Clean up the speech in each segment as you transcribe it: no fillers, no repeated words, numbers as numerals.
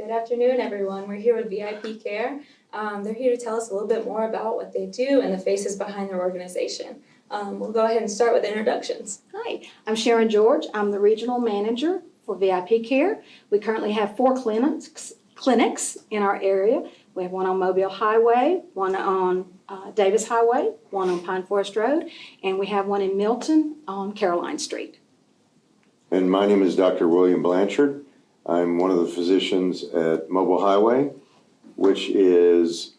Good afternoon, everyone. We're here with VIPcare. They're here to tell us a little bit more about what they do and the faces behind their organization. We'll go ahead and start with introductions. Hi, I'm Sharon George. I'm the regional manager for VIPcare. We currently have 4 clinics in our area. We have one on Mobile Highway, one on Davis Highway, one on Pine Forest Road, and we have one in Milton on Caroline Street. And my name is Dr. William Blanchard. I'm one of the physicians at Mobile Highway, which is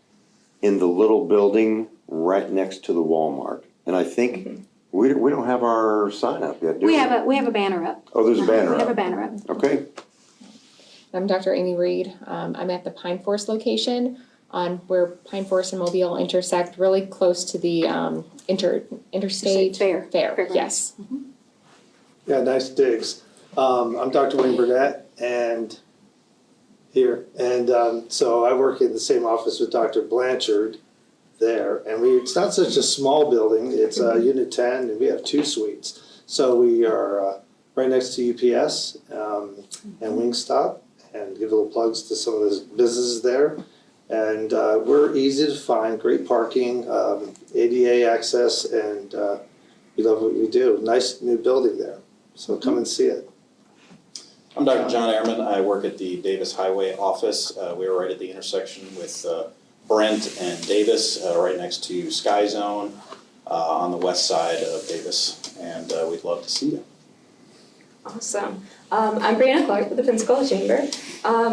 in the little building right next to the Walmart. And I think we don't have our sign up yet, do we? We have a banner up. Oh, there's a banner We up. have a banner up. Okay. I'm Dr. Amy Reed. I'm at the Pine Forest location on where Pine Forest and Mobile intersect, really close to the interstate Fair. Fairgrounds. Yes. Yeah, nice digs. I'm Dr. Wayne Burnett, and here, and so I work in the same office with Dr. Blanchard there, and it's not such a small building. It's Unit 10, and we have 2 suites. So we are right next to UPS and Wingstop, and give little plugs to some of the businesses there. And we're easy to find, great parking, ADA access, and we love what we do. Nice new building there, so come and see it. I'm Dr. John Ehrman. I work at the Davis Highway office. We are right at the intersection with Brent and Davis, right next to Sky Zone on the west side of Davis, and we'd love to see you. Awesome. I'm Brianna Clark with the Pensacola Chamber.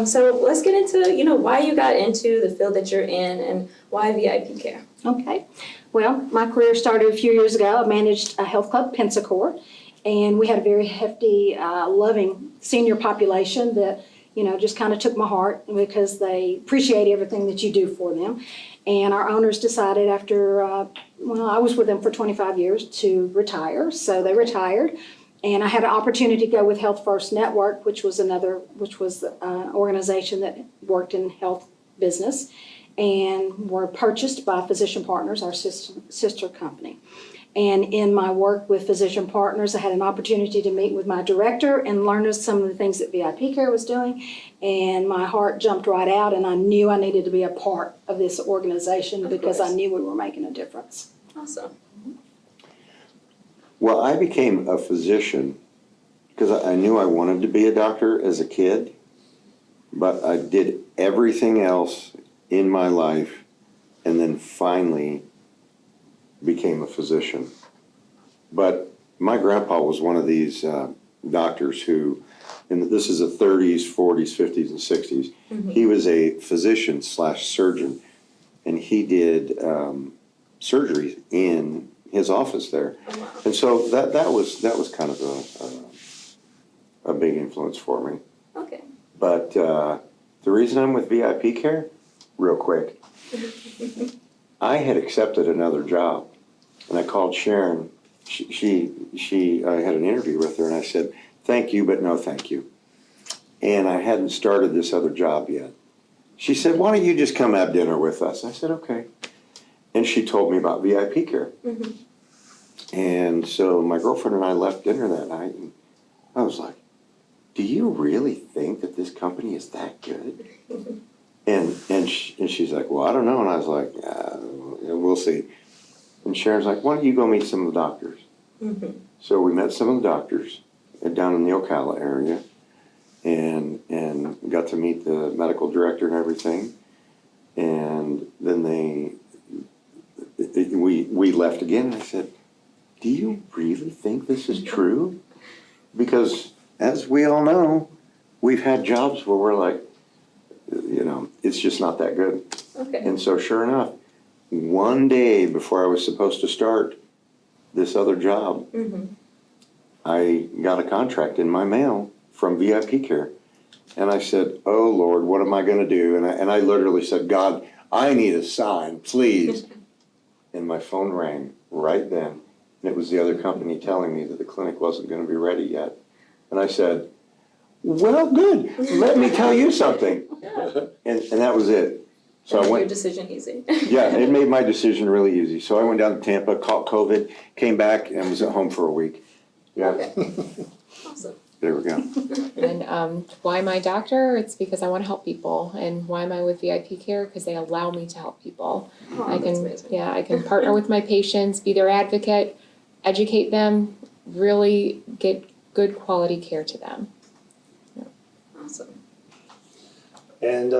So let's get into, why you got into the field that you're in and why VIPcare. Okay. Well, my career started a few years ago. I managed a health club, Pensacola, and we had a very hefty, loving senior population that, just kind of took my heart because they appreciate everything that you do for them. And our owners decided after, I was with them for 25 years to retire, so they retired. And I had an opportunity to go with Health First Network, which was an organization that worked in health business, and were purchased by Physician Partners, our sister company. And in my work with Physician Partners, I had an opportunity to meet with my director and learn some of the things that VIPcare was doing. And my heart jumped right out, and I knew I needed to be a part of this organization because I knew we were making a difference. Awesome. Well, I became a physician because I knew I wanted to be a doctor as a kid, but I did everything else in my life and then finally became a physician. But my grandpa was one of these doctors who, and this is the 30s, 40s, 50s, and 60s, he was a physician / surgeon, and he did surgeries in his office there. Oh, wow. And so that was kind of a big influence for me. Okay. But the reason I'm with VIPcare, real quick, I had accepted another job, and I called Sharon. I had an interview with her, and I said, "Thank you, but no thank you." And I hadn't started this other job yet. She said, "Why don't you just come have dinner with us?" I said, "Okay." And she told me about VIPcare. And so my girlfriend and I left dinner that night, and I was like, "Do you really think that this company is that good?" And she's like, "Well, I don't know." And I was like, "We'll see." And Sharon's like, "Why don't you go meet some of the doctors?" So we met some of the doctors down in the Ocala area, and got to meet the medical director and everything. And then we left again, and I said, "Do you really think this is true?" Because as we all know, we've had jobs where we're like, it's just not that good. Okay. And so sure enough, one day before I was supposed to start this other job, I got a contract in my mail from VIPcare. And I said, "Oh Lord, what am I gonna do?" And I literally said, "God, I need a sign, please." And my phone rang right then. And it was the other company telling me that the clinic wasn't going to be ready yet. And I said, "Well, good. Let me tell you something." And that was it. So I Made went. your decision easy. Yeah, it made my decision really easy. So I went down to Tampa, caught COVID, came back, and was at home for a week. Yeah. Okay. Awesome. There we go. And why am I a doctor? It's because I want to help people. And why am I with VIPcare? Because they allow me to help people. Oh, I that's can, amazing. yeah, I can partner with my patients, be their advocate, educate them, really get good quality care to them. Awesome. And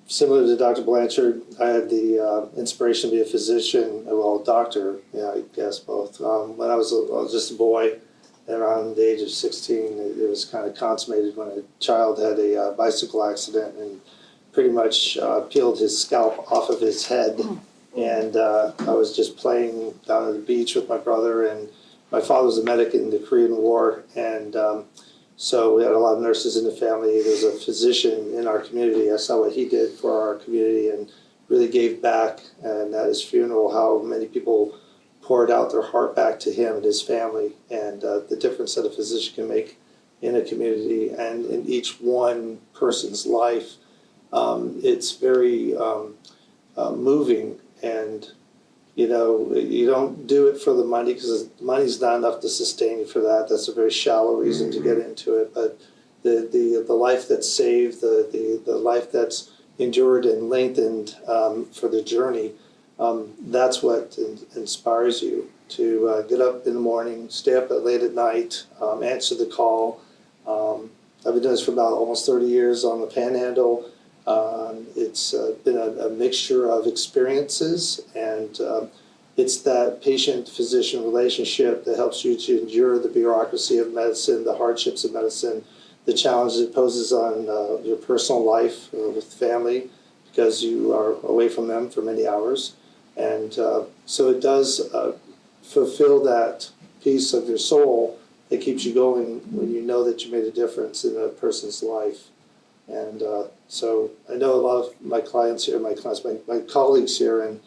similar to Dr. Blanchard, I had the inspiration to be a physician, well, a doctor, yeah, I guess both. When I was just a boy, around the age of 16, it was kind of consummated when a child had a bicycle accident and pretty much peeled his scalp off of his head. And I was just playing down at the beach with my brother, and my father was a medic in the Korean War, and so we had a lot of nurses in the family. There was a physician in our community. I saw what he did for our community and really gave back. And at his funeral, how many people poured out their heart back to him and his family, and the difference that a physician can make in a community and in each one person's life. It's very moving, and you know, you don't do it for the money because money's not enough to sustain you for that. That's a very shallow reason to get into it. But the life that's saved, the life that's endured and lengthened for the journey, that's what inspires you to get up in the morning, stay up late at night, answer the call. I've been doing this for about almost 30 years on the Panhandle. It's been a mixture of experiences, and it's that patient-physician relationship that helps you to endure the bureaucracy of medicine, the hardships of medicine, the challenges it poses on your personal life with family, because you are away from them for many hours. And so it does fulfill that piece of your soul that keeps you going when you know that you made a difference in a person's life. And so I know a lot of my clients here, my colleagues here, and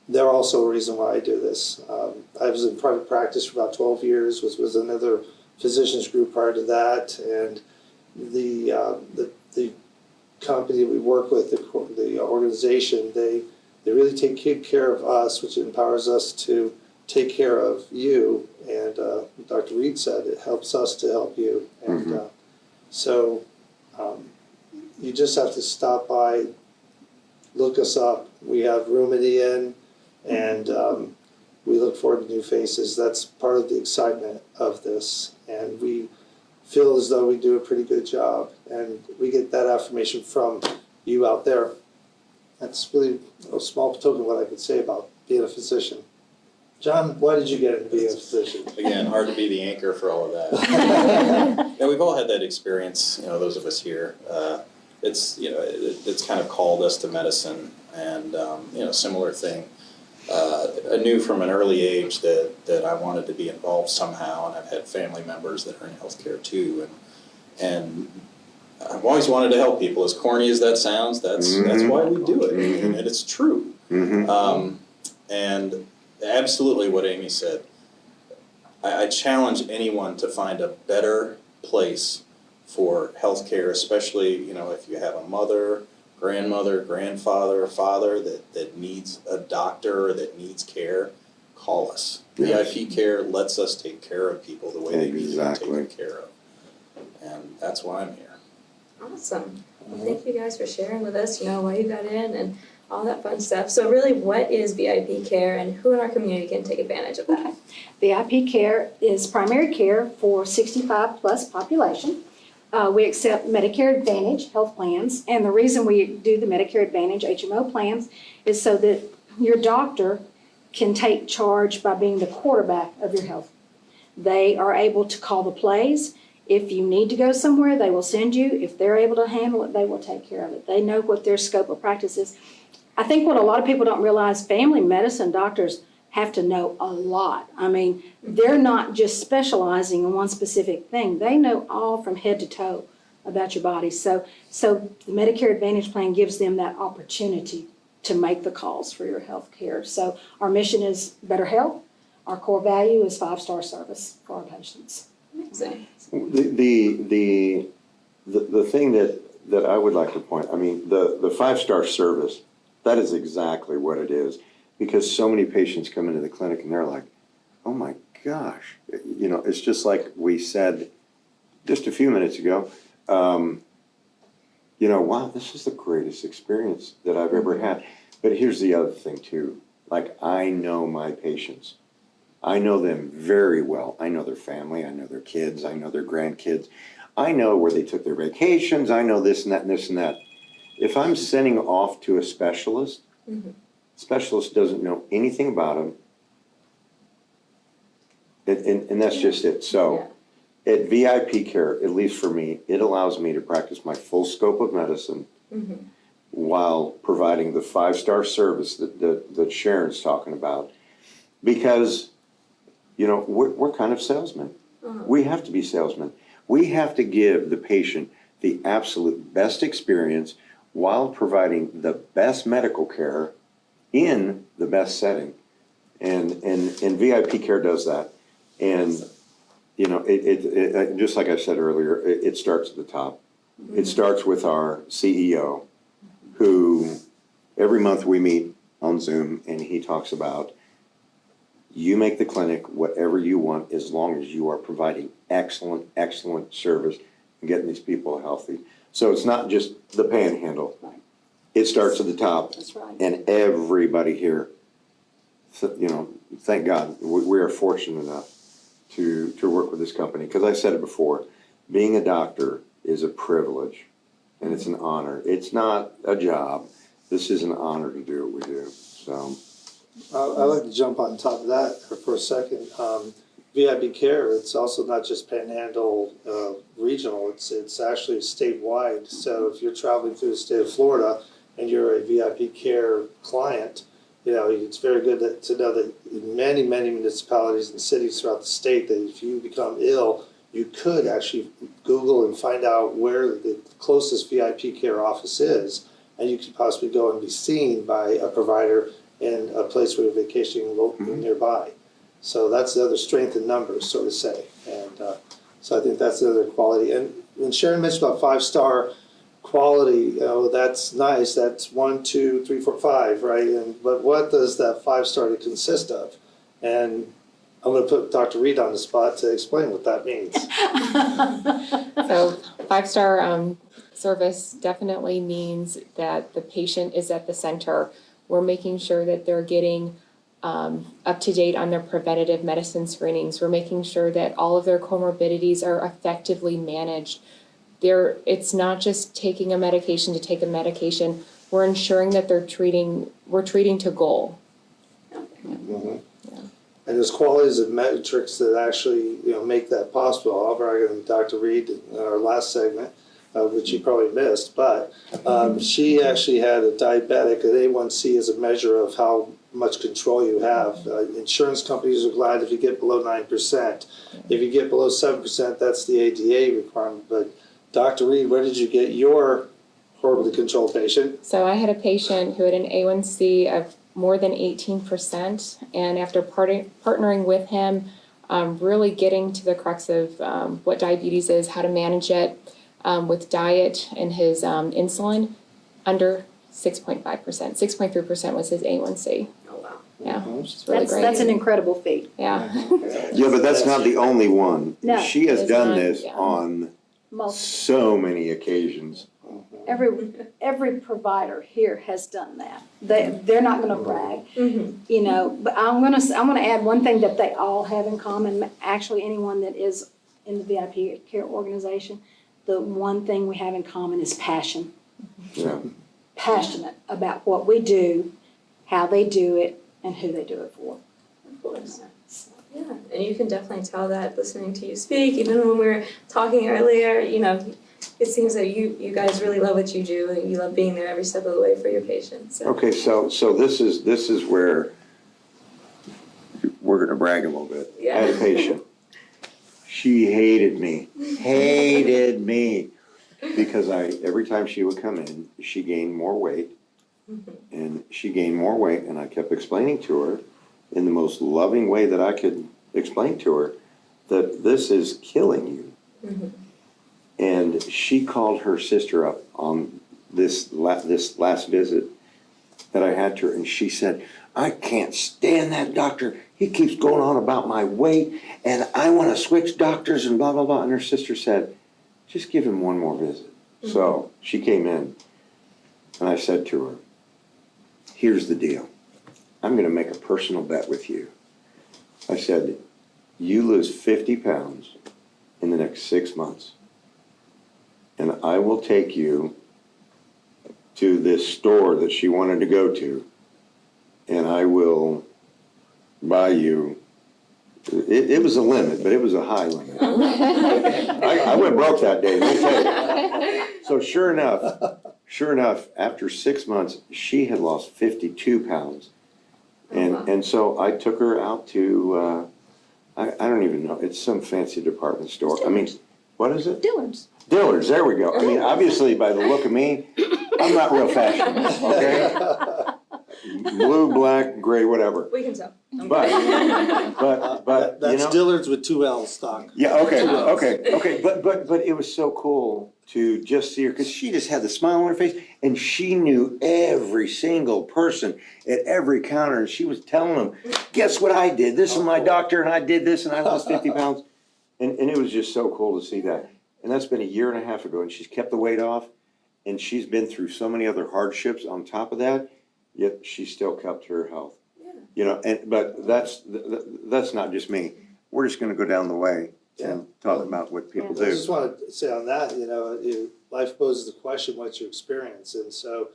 they're also a reason why I do this. I was in private practice for about 12 years, was another physicians group prior to that, and the company we work with, the organization, they really take good care of us, which empowers us to take care of you. And Dr. Reed said it helps us to help you. And so you just have to stop by, look us up. We have room in the inn, and we look forward to new faces. That's part of the excitement of this. And we feel as though we do a pretty good job. And we get that affirmation from you out there. That's really a small token of what I could say about being a physician. John, why did you get into being a physician? Again, hard to be the anchor for all of that. Yeah, we've all had that experience, you know, those of us here. It's, you know, it's kind of called us to medicine, and, you know, similar thing. I knew from an early age that I wanted to be involved somehow, and I've had family members that are in healthcare too, and I've always wanted to help people. As corny as that sounds, that's why we do it, and it's true. And absolutely what Amy said. I challenge anyone to find a better place for healthcare, especially, you know, if you have a mother, grandmother, grandfather, father that needs a doctor or that needs care, call us. Yes. VIPcare lets us take care of people the way they need to be Exactly. taken care of. And that's why I'm here. Awesome. Well, thank you guys for sharing with us, you know, why you got in and all that fun stuff. So really, what is VIPcare, and who in our community can take advantage of that? VIPcare is primary care for 65 plus population. We accept Medicare Advantage health plans, and the reason we do the Medicare Advantage HMO plans is so that your doctor can take charge by being the quarterback of your health. They are able to call the plays. If you need to go somewhere, they will send you. If they're able to handle it, they will take care of it. They know what their scope of practice is. I think what a lot of people don't realize, family medicine doctors have to know a lot. I mean, they're not just specializing in one specific thing. They know all from head to toe about your body. So the Medicare Advantage plan gives them that opportunity to make the calls for your health care. So our mission is better health. Our core value is 5-star service for our patients. Amazing. The thing that I would like to point, I mean, the 5-star service, that is exactly what it is. Because so many patients come into the clinic and they're like, oh my gosh, you know, it's just like we said just a few minutes ago, wow, this is the greatest experience that I've ever had. But here's the other thing too. Like, I know my patients. I know them very well. I know their family. I know their kids. I know their grandkids. I know where they took their vacations. I know this and that and this and that. If I'm sending off to a specialist, specialist doesn't know anything about them. And that's just it. So at VIPcare, at least for me, it allows me to practice my full scope of medicine while providing the 5-star service that Sharon's talking about. Because, we're kind of salesmen. We have to be salesmen. We have to give the patient the absolute best experience while providing the best medical care in the best setting. And VIPcare does that. And, it just like I said earlier, it starts at the top. It starts with our CEO, who every month we meet on Zoom, and he talks about, you make the clinic whatever you want as long as you are providing excellent, excellent service and getting these people healthy. So it's not just the panhandle. Right. It starts at the top. That's right. And everybody here, thank God, we are fortunate enough to work with this company. Because I said it before, being a doctor is a privilege and it's an honor. It's not a job. This is an honor to do what we do. So I'd like to jump on top of that for a second. VIPcare, it's also not just Panhandle regional, it's actually statewide. So if you're traveling through the state of Florida and you're a VIPcare client, it's very good to know that in many, many municipalities and cities throughout the state, that if you become ill, you could actually Google and find out where the closest VIPcare office is, and you could possibly go and be seen by a provider in a place where you're vacationing nearby. So that's the other strength in numbers, so to say. And so I think that's the other quality. And when Sharon mentioned about 5-star quality, that's nice. That's 1, 2, 3, 4, 5, right? But what does that 5-star consist of? And I'm going to put Dr. Reed on the spot to explain what that means. So 5-star service definitely means that the patient is at the center. We're making sure that they're getting up to date on their preventative medicine screenings. We're making sure that all of their comorbidities are effectively managed. It's not just taking a medication to take a medication. We're ensuring that we're treating to goal. And there's qualities and metrics that actually make that possible. I'll brag on Dr. Reed in our last segment, which you probably missed, but she actually had a diabetic. An A1C is a measure of how much control you have. Insurance companies are glad if you get below 9%. If you get below 7%, that's the ADA requirement. But Dr. Reed, where did you get your horribly controlled patient? So I had a patient who had an A1C of more than 18%, and after partnering with him, really getting to the crux of what diabetes is, how to manage it with diet and his insulin, under 6.5%. 6.3% was his A1C. Oh, wow. Yeah, which is really great. That's an incredible feat. Yeah. yeah, but that's not the only one. No. She has It's done not, this yeah. on Multiple. so many occasions. Every provider here has done that. They're not going to brag, But I'm going to add one thing that they all have in common. Actually, anyone that is in the VIPcare organization, the one thing we have in common is passion. Yeah. Passionate about what we do, how they do it, and who they do it for. Of course. Yeah, and you can definitely tell that listening to you speak, even when we were talking earlier, it seems that you guys really love what you do and you love being there every step of the way for your patients. So. Okay, so this is where we're gonna brag a little bit. Yeah. I had a patient. She hated me, because every time she would come in, she gained more weight, and I kept explaining to her in the most loving way that I could explain to her that this is killing you. And she called her sister up on this last visit that I had to her, and she said, I can't stand that doctor. He keeps going on about my weight and I want to switch doctors and blah, blah, blah. And her sister said, just give him one more visit. So she came in and I said to her, here's the deal. I'm going to make a personal bet with you. I said, you lose 50 pounds in the next 6 months. And I will take you to this store that she wanted to go to. And I will buy you, it was a limit, but it was a high limit. I went broke that day, let me tell you. So sure enough, after 6 months, she had lost 52 pounds. And so I took her out to, I don't even know, it's some fancy department store. I mean, what is it? Dillard's. Dillard's, there we go. I mean, obviously by the look of me, I'm not real fashionable, okay? Blue, black, gray, whatever. We can tell. But you That's know. Dillard's with 2 L's, Doc. Yeah, okay. But it was so cool to just see her, because she just had the smile on her face, and she knew every single person at every counter, and she was telling them, guess what I did? This is my doctor, and I did this, and I lost 50 pounds. And it was just so cool to see that. And that's been 1.5 years ago, and she's kept the weight off, and she's been through so many other hardships on top of that, yet she still kept her health. Yeah. You know, but that's not just me. We're just gonna go down the way and talk about what people I do. just want to say on that, life poses the question, what's your experience? And so,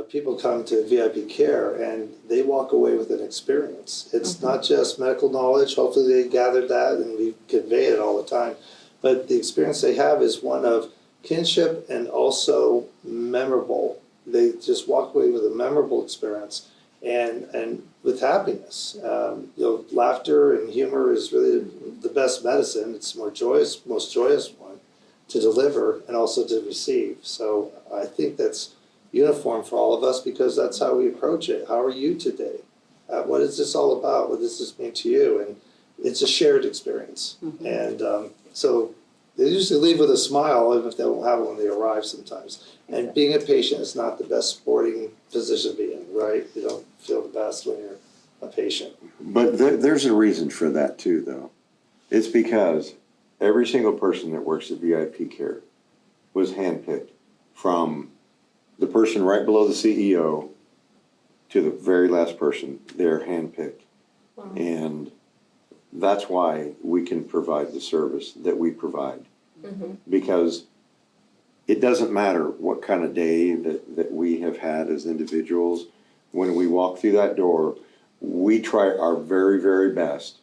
people come to VIPcare and they walk away with an experience. It's not just medical knowledge. Hopefully they gathered that and we convey it all the time. But the experience they have is one of kinship and also memorable. They just walk away with a memorable experience and with happiness. Laughter and humor is really the best medicine. It's more joyous, most joyous one to deliver and also to receive. So I think that's uniform for all of us because that's how we approach it. How are you today? What is this all about? What does this mean to you? And it's a shared experience. And so they usually leave with a smile, even if they don't have one when they arrive sometimes. And being a patient is not the best sporting position to be in, right? You don't feel the best when you're a patient. But there's a reason for that too, though. It's because every single person that works at VIPcare was handpicked, from the person right below the CEO to the very last person. They're handpicked. Wow. And that's why we can provide the service that we provide. Because it doesn't matter what kind of day that we have had as individuals. When we walk through that door, we try our very, very best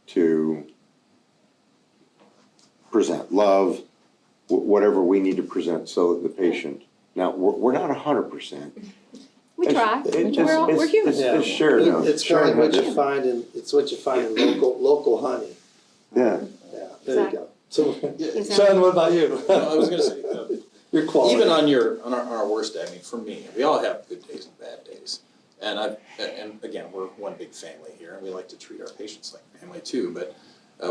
to present love, whatever we need to present so that the patient, now, we're not 100%. We try. We're human. It's shared. It's kind of what you find in local honey. Yeah. Yeah, there you go. So, Exactly. Sean, what about you? No, I was gonna say, Your quality. even on our worst day, I mean, for me, we all have good days and bad days. And again, we're one big family here, and we like to treat our patients like family too, but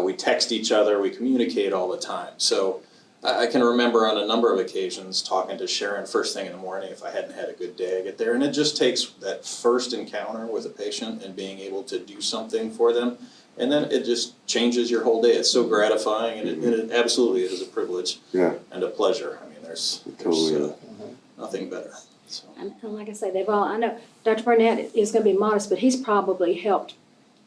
we text each other, we communicate all the time. So I can remember on a number of occasions talking to Sharon first thing in the morning if I hadn't had a good day. I get there, and it just takes that first encounter with a patient and being able to do something for them, and then it just changes your whole day. It's so gratifying, and it absolutely is a privilege and a pleasure. I mean, there's nothing better. So. And like I say, I know Dr. Burnett is going to be modest, but he's probably helped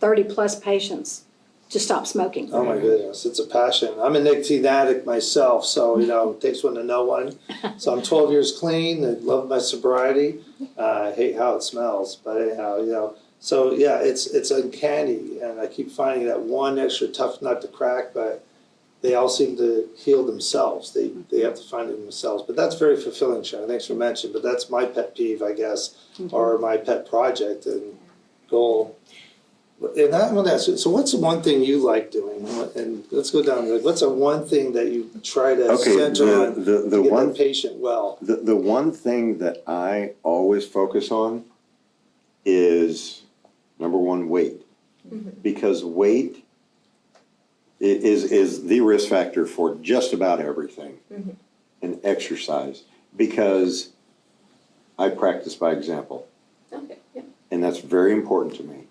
30 plus patients to stop smoking. Oh my goodness, it's a passion. I'm a nicotine addict myself, so it takes one to know one. So I'm 12 years clean. I love my sobriety. I hate how it smells, but anyhow, so yeah, it's uncanny, and I keep finding that one extra tough nut to crack, but they all seem to heal themselves. They have to find it themselves, but that's very fulfilling, Sharon. Thanks for mentioning. But that's my pet peeve, I guess, or my pet project and goal. And I want to ask you, so what's the one thing you like doing? And let's go down. What's the one thing that you try to center on to get the patient well? The one thing that I always focus on is, number one, weight. Because weight is the risk factor for just about everything. And exercise. Because I practice by example. Okay, yeah. And that's very important to me.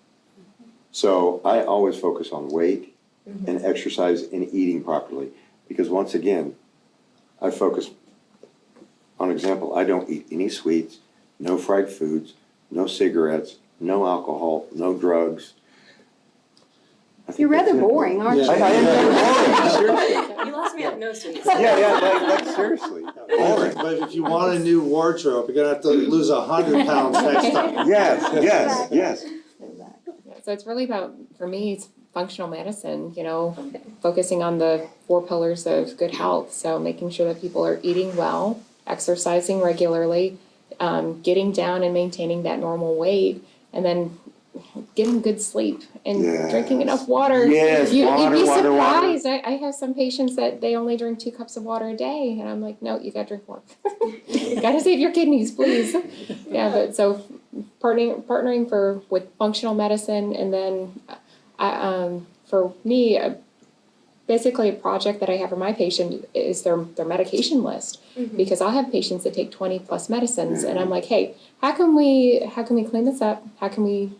So I always focus on weight and exercise and eating properly. Because once again, I focus on example, I don't eat any sweets, no fried foods, no cigarettes, no alcohol, no drugs. I think You're rather that's it. boring, aren't you? Yeah. I am very boring, seriously. You lost me at no sweets. Like seriously, boring. But if you want a new wardrobe, you're gonna have to lose 100 pounds next time. Yes. So it's really about, for me, it's functional medicine, focusing on the 4 pillars of good health. So making sure that people are eating well, exercising regularly, getting down and maintaining that normal weight, and then getting good sleep and Yes. drinking enough water. Yes, You'd water, be water, surprised. I have some patients that they only drink 2 cups of water a day, and I'm like, no, you gotta drink more. You gotta save your kidneys, please. Yeah, but so partnering with functional medicine, and then for me, basically a project that I have for my patient is their medication list, because I'll have patients that take 20 plus medicines, and I'm like, hey, how can we clean this up? How can we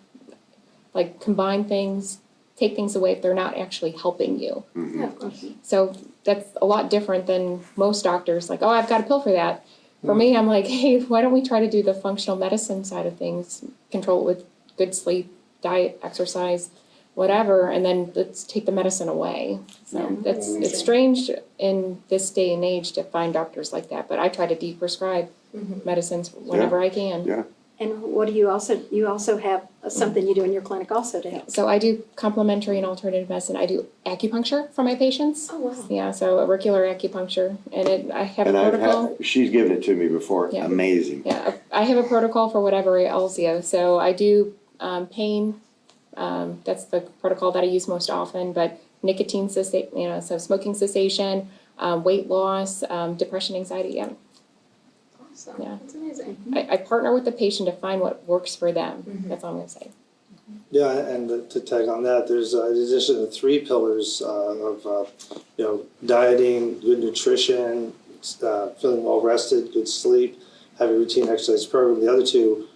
combine things, take things away if they're not actually helping you? Yeah, of course. So that's a lot different than most doctors, like, oh, I've got a pill for that. For me, I'm like, hey, why don't we try to do the functional medicine side of things, control it with good sleep, diet, exercise, whatever, and then let's take the medicine away. So it's strange in this day and age to find doctors like that, but I try to de-prescribe medicines whenever I can. Yeah. And what do you also have something you do in your clinic also to help? So I do complementary and alternative medicine. I do acupuncture for my patients. Oh, wow. Yeah, so auricular acupuncture, and I have a And protocol. she's given it to me before, Yeah. amazing. Yeah, I have a protocol for whatever ails you. So I do pain. That's the protocol that I use most often. But nicotine cessation, so smoking cessation, weight loss, depression, anxiety. Yeah, Awesome. Yeah. That's amazing. I partner with the patient to find what works for them. That's all I'm gonna say. Yeah, and to tag on that, there's in addition to 3 pillars of dieting, good nutrition, feeling well rested, good sleep, having a routine exercise program. The other 2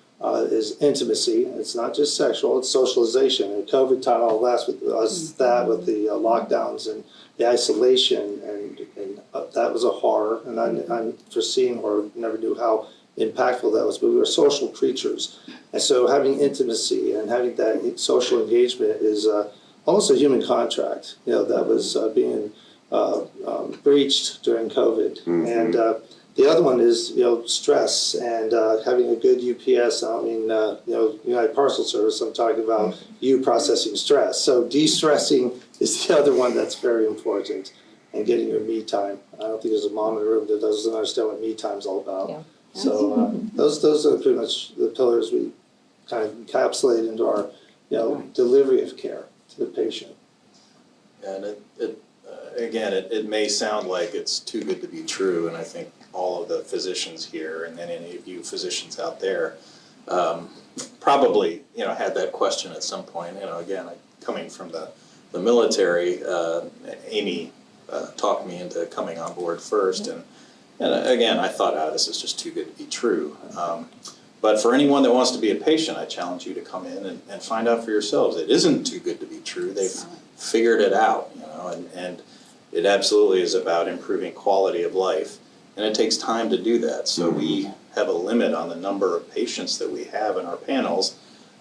is intimacy. It's not just sexual; it's socialization. And COVID taught all that with us with the lockdowns and the isolation, and that was a horror. And I'm foreseeing horror. Never knew how impactful that was. But we were social creatures, and so having intimacy and having that social engagement is almost a human contract. That was being breached during COVID, and the other one is stress and having a good UPS. I mean United Parcel Service. I'm talking about you processing stress. So de-stressing is the other one that's very important, and getting your me time. I don't think there's a mom in the room that doesn't understand what me time's all about. Yeah. So those are pretty much the pillars we kind of encapsulate into our delivery of care to the patient. And it may sound like it's too good to be true, and I think all of the physicians here, and then any of you physicians out there, probably had that question at some point. Again, coming from the military, Amy talked me into coming on board first, and again, I thought, this is just too good to be true. But for anyone that wants to be a patient, I challenge you to come in and find out for yourselves. It isn't too good to be true. They've figured it out, and it absolutely is about improving quality of life. And it takes time to do that. So we have a limit on the number of patients that we have in our panels,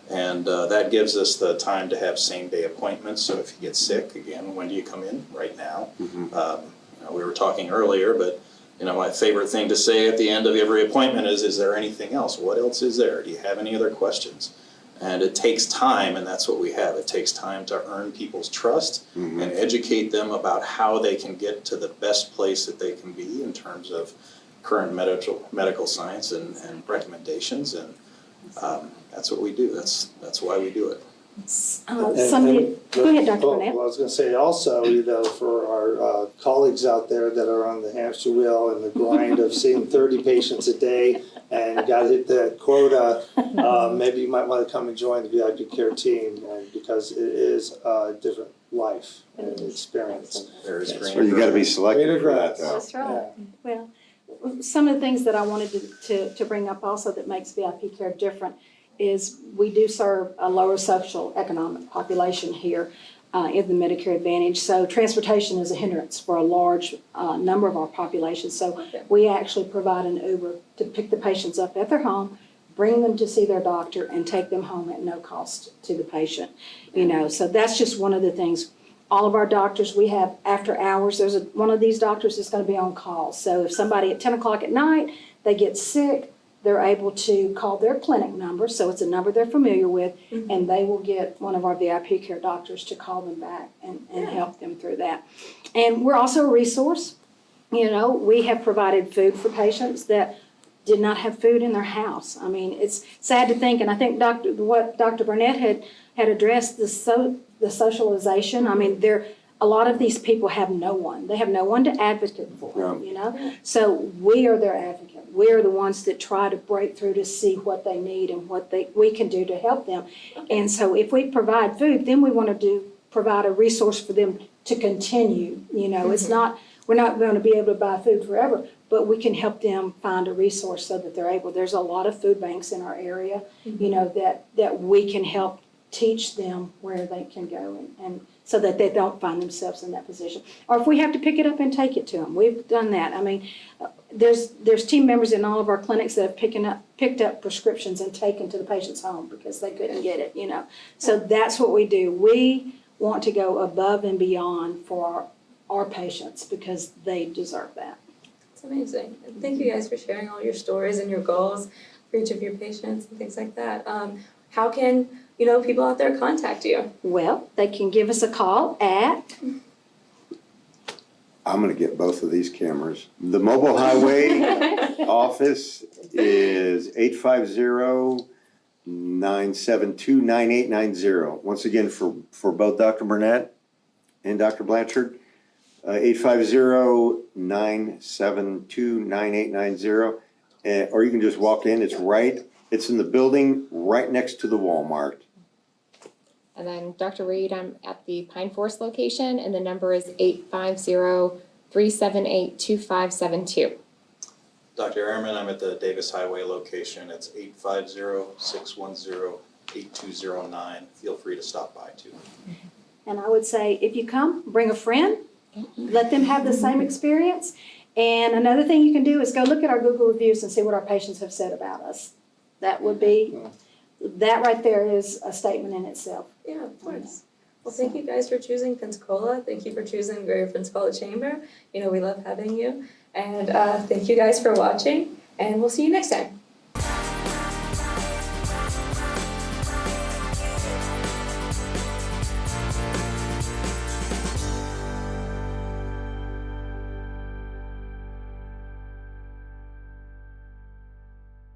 and that gives us the time to have same-day appointments. So if you get sick, again, when do you come in? Right now. We were talking earlier, but my favorite thing to say at the end of every appointment is there anything else? What else is there? Do you have any other questions? And it takes time, and that's what we have. It takes time to earn people's trust and educate them about how they can get to the best place that they can be in terms of current medical science and recommendations. And that's what we do. That's why we do it. Go ahead, Dr. Burnett. Well, I was going to say also, for our colleagues out there that are on the hamster wheel and the grind of seeing 30 patients a day and got to hit that quota, maybe you might want to come and join the VIPcare team, because it is a different life and experience. There is Well, you got to be selective for that, though. That's right. Well, some of the things that I wanted to bring up also that makes VIPcare different is we do serve a lower social economic population here in the Medicare Advantage. So transportation is a hindrance for a large number of our population. So we actually provide an Uber to pick the patients up at their home, bring them to see their doctor, and take them home at no cost to the patient. You know, so that's just one of the things. All of our doctors, we have after hours, there's one of these doctors that's going to be on call. So if somebody at 10 o'clock at night, they get sick, they're able to call their clinic number, so it's a number they're familiar with, and they will get one of our VIPcare doctors to call them back and help them through that. And we're also a resource. You know, we have provided food for patients that did not have food in their house. I mean, it's sad to think, and I think what Dr. Burnett had addressed, the socialization. I mean, a lot of these people have no one. They have no one to advocate for them, you know? So we are their advocate. We are the ones that try to break through to see what they need and what we can do to help them. And so if we provide food, then we want to provide a resource for them to continue. You know, it's not, we're not going to be able to buy food forever, but we can help them find a resource so that they're able. There's a lot of food banks in our area, you know, that we can help teach them where they can go and so that they don't find themselves in that position. Or if we have to pick it up and take it to them, we've done that. I mean, there's team members in all of our clinics that have picked up prescriptions and taken to the patient's home because they couldn't get it, you know. So that's what we do. We want to go above and beyond for our patients because they deserve that. It's amazing. And thank you guys for sharing all your stories and your goals for each of your patients and things like that. How can, you know, people out there contact you? Well, they can give us a call at I'm gonna get both of these cameras. The mobile highway office is 850-972-9890. Once again, for both Dr. Burnett and Dr. Blanchard, 850-972-9890. Or you can just walk in, it's in the building right next to the Walmart. And then Dr. Reed, I'm at the Pine Forest location, and the number is 850-378-2572. Dr. Ehrman, I'm at the Davis Highway location. It's 850-610-8209. Feel free to stop by too. And I would say, if you come, bring a friend, let them have the same experience. And another thing you can do is go look at our Google reviews and see what our patients have said about us. That right there is a statement in itself. Yeah, of course. Well, thank you guys for choosing Pensacola. Thank you for choosing Greater Pensacola Chamber. You know, we love having you. And thank you guys for watching, and we'll see you next time.